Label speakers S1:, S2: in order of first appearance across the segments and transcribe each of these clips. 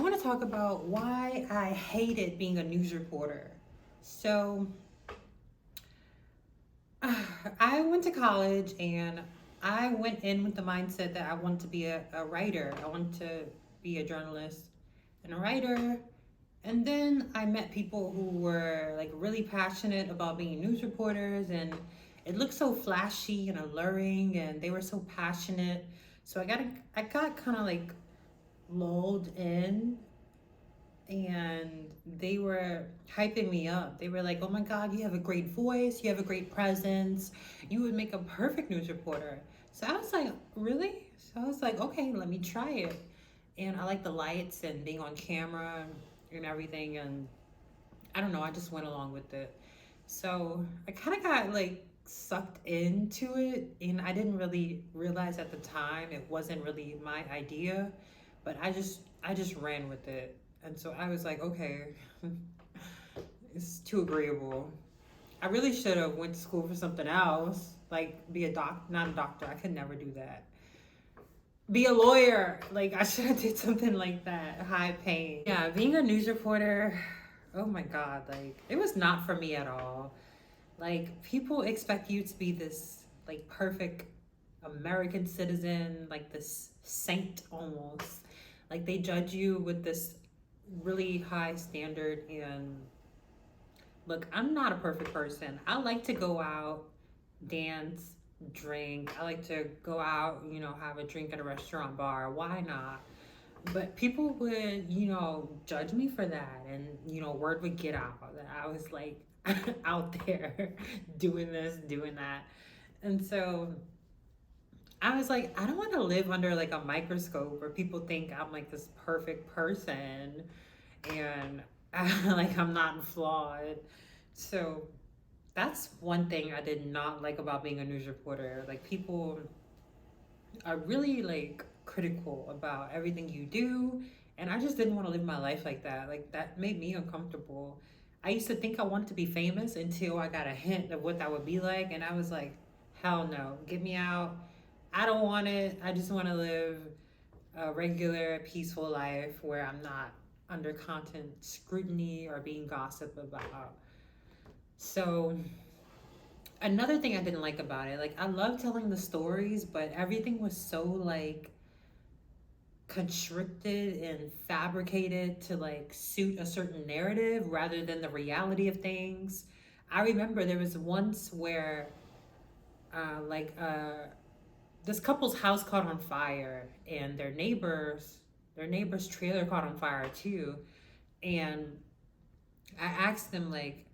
S1: I want to talk about why I hated being a news reporter. So, I went to college and I went in with the mindset that I wanted to be a writer. I wanted to be a journalist and a writer. And then I met people who were like really passionate about being news reporters, and it looked so flashy and alluring, and they were so passionate. So I got kind of like lulled in, and they were hyping me up. They were like, "Oh my God, you have a great voice, you have a great presence, you would make a perfect news reporter." So I was like, "Really?" So I was like, "Okay, let me try it." And I like the lights and being on camera and everything. And I don't know, I just went along with it. So I kind of got like sucked into it, and I didn't really realize at the time it wasn't really my idea, but I just ran with it. And so I was like, okay, it's too agreeable. I really should have went to school for something else, like be a not a doctor. I could never do that. Be a lawyer. Like I should have did something like that, high paying. Yeah, being a news reporter, oh my God, like it was not for me at all. Like people expect you to be this like perfect American citizen, like this saint almost. Like they judge you with this really high standard. And look, I'm not a perfect person. I like to go out, dance, drink. I like to go out, have a drink at a restaurant bar. Why not? But people would, judge me for that. And, word would get out that I was like out there doing this, doing that. And so I was like, I don't want to live under like a microscope where people think I'm like this perfect person and like I'm not flawed. So that's one thing I did not like about being a news reporter. Like people are really like critical about everything you do, and I just didn't want to live my life like that. Like that made me uncomfortable. I used to think I wanted to be famous until I got a hint of what that would be like, and I was like, hell no, get me out. I don't want it. I just want to live a regular peaceful life where I'm not under content scrutiny or being gossiped about. So another thing I didn't like about it, like I love telling the stories, but everything was so like constricted and fabricated to like suit a certain narrative rather than the reality of things. I remember there was once where like this couple's house caught on fire, and their neighbor's trailer caught on fire too. And I asked them like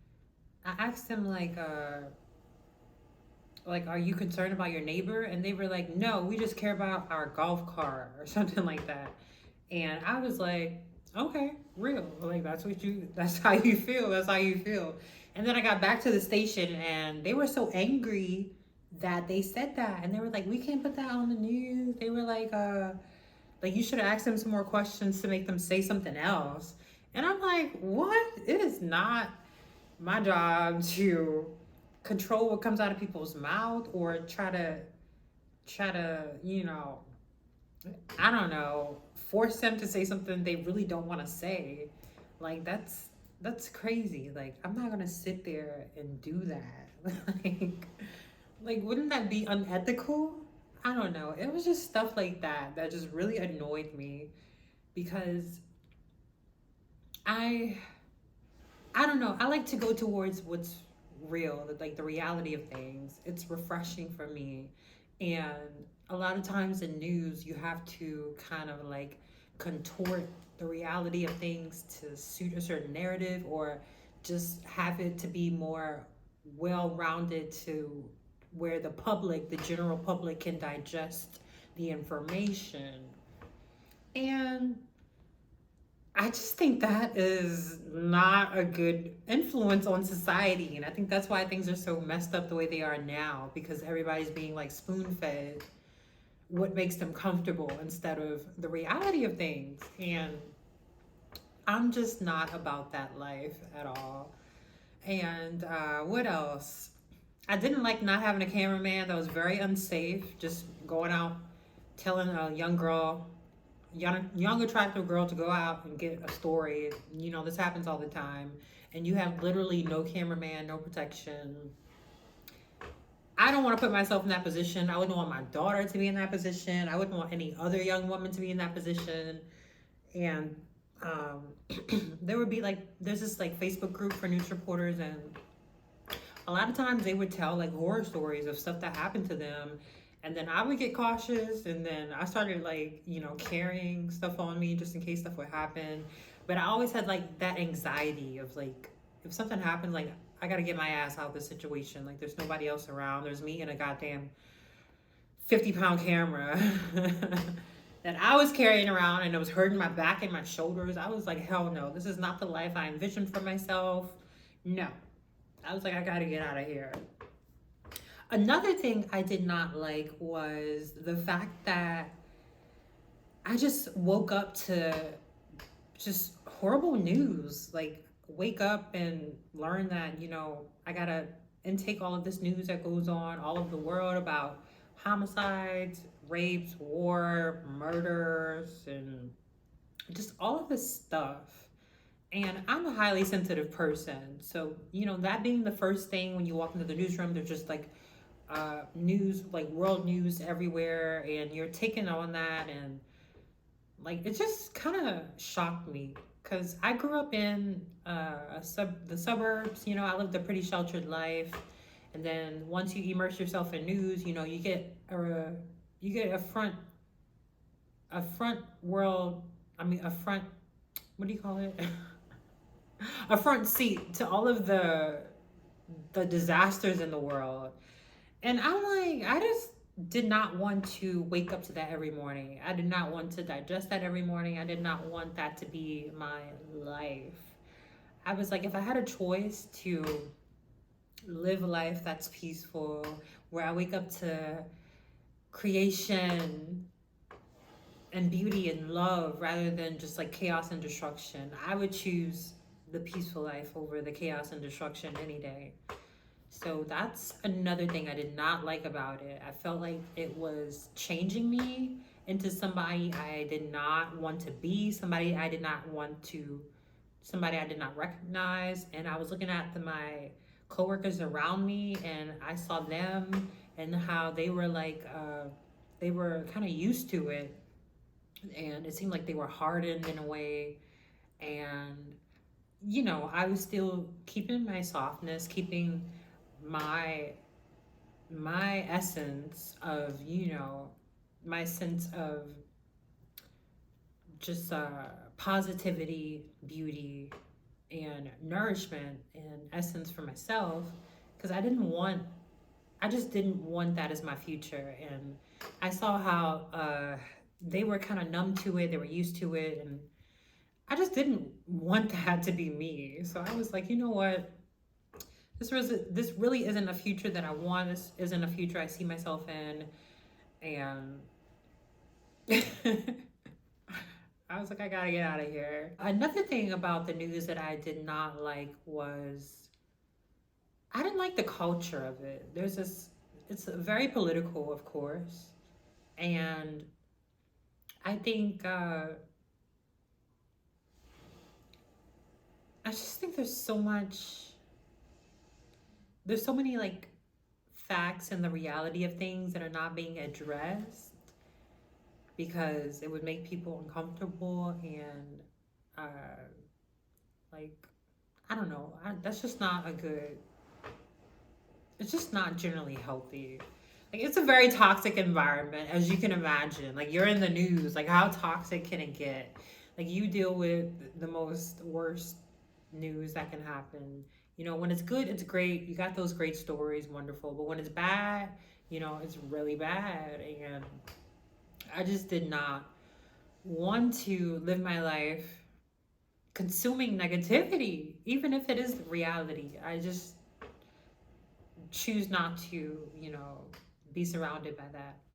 S1: I asked them like, are you concerned about your neighbor? And they were like, no, we just care about our golf cart or something like that. And I was like, okay, real. Like, that's how you feel. That's how you feel. And then I got back to the station, and they were so angry that they said that. And they were like, we can't put that on the news. They were like you should have asked them some more questions to make them say something else. And I'm like, what? It is not my job to control what comes out of people's mouth or try to I don't know, force them to say something they really don't want to say. Like that's crazy. Like I'm not gonna sit there and do that. like like wouldn't that be unethical? I don't know. It was just stuff like that just really annoyed me because I I don't know. I like to go towards what's real, like the reality of things. It's refreshing for me. And a lot of times in news, you have to kind of like contort the reality of things to suit a certain narrative, or just have it to be more well rounded to where the general public can digest the information. And I just think that is not a good influence on society. And I think that's why things are so messed up the way they are now, because everybody's being like spoon fed what makes them comfortable instead of the reality of things. And I'm just not about that life at all. And what else? I didn't like not having a cameraman. That was very unsafe. Just going out telling a young girl, young attractive girl to go out and get a story. You know, this happens all the time. And you have literally no cameraman, no protection. I don't want to put myself in that position. I wouldn't want my daughter to be in that position. I wouldn't want any other young woman to be in that position. And um, there would be like, there's this like Facebook group for news reporters, and a lot of times they would tell like horror stories of stuff that happened to them. And then I would get cautious, and then I started like, you know, carrying stuff on me just in case stuff would happen. But I always had like that anxiety of like, if something happens, like I gotta get my ass out of this situation. Like there's nobody else around. There's me and a goddamn 50-pound camera that I was carrying around, and it was hurting my back and my shoulders. I was like, hell no, this is not the life I envisioned for myself. No. I was like, I gotta get out of here. Another thing I did not like was the fact that I just woke up to just horrible news. Like, wake up and learn that, you know, I gotta intake all of this news that goes on all over the world about homicides, rapes, war, murders, and just all of this stuff. And I'm a highly sensitive person. So, you know, that being the first thing when you walk into the newsroom, there's just like news, like world news everywhere, and you're taking on that. And like, it just kind of shocked me because I grew up in the suburbs. You know, I lived a pretty sheltered life. And then once you immerse yourself in news, you know, you get a front world, I mean, a front, what do you call it? A front seat to all of the disasters in the world. And I'm like, I just did not want to wake up to that every morning. I did not want to digest that every morning. I did not want that to be my life. I was like, if I had a choice to live a life that's peaceful, where I wake up to creation and beauty and love rather than just like chaos and destruction, I would choose the peaceful life over the chaos and destruction any day. So that's another thing I did not like about it. I felt like it was changing me into somebody I did not want to be, somebody I did not recognize. And I was looking at my coworkers around me, and I saw them and how they were like, they were kind of used to it. And it seemed like they were hardened in a way. And, you know, I was still keeping my softness, keeping my essence of, you know, my sense of just positivity, beauty, and nourishment and essence for myself, because I just didn't want that as my future. And I saw how they were kind of numb to it, they were used to it, and I just didn't want that to be me. So I was like, you know what? This really isn't a future that I want. This isn't a future I see myself in. And I was like, I gotta get out of here. Another thing about the news that I did not like was I didn't like the culture of it. It's very political, of course. And I think, I just think there's so many like facts and the reality of things that are not being addressed because it would make people uncomfortable. And like, I don't know, that's just not it's just not generally healthy. Like, it's a very toxic environment, as you can imagine. Like, you're in the news, like how toxic can it get? Like, you deal with the worst news that can happen. You know, when it's good, it's great. You got those great stories, wonderful. But when it's bad, you know, it's really bad. And I just did not want to live my life consuming negativity, even if it is reality. I just choose not to, you know, be surrounded by that.